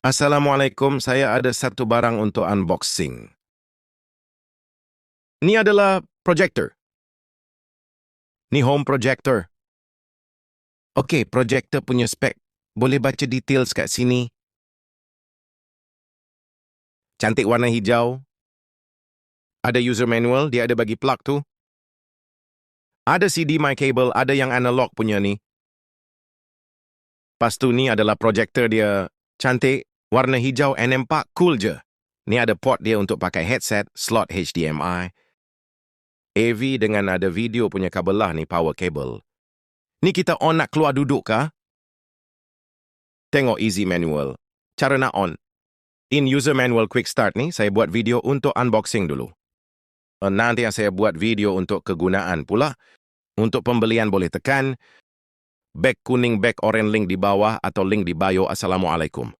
Assalamualaikum, saya ada satu barang untuk unboxing. Ini adalah projector. Ni home projector. Okey, projector punya spek. Boleh baca details kat sini. Cantik warna hijau. Ada user manual, dia ada bagi plug tu. Ada CD my cable, ada yang analog punya ni. Lepas tu ni adalah projector dia. Cantik, warna hijau and nampak cool je. Ni ada port dia untuk pakai headset, slot HDMI. AV dengan ada video punya kabel lah ni, power cable. Ni kita on nak keluar duduk kah? Tengok easy manual. Cara nak on. In user manual quick start ni, saya buat video untuk unboxing dulu. Nanti saya buat video untuk kegunaan pula. Untuk pembelian boleh tekan back kuning, back orange link di bawah atau link di bio. Assalamualaikum.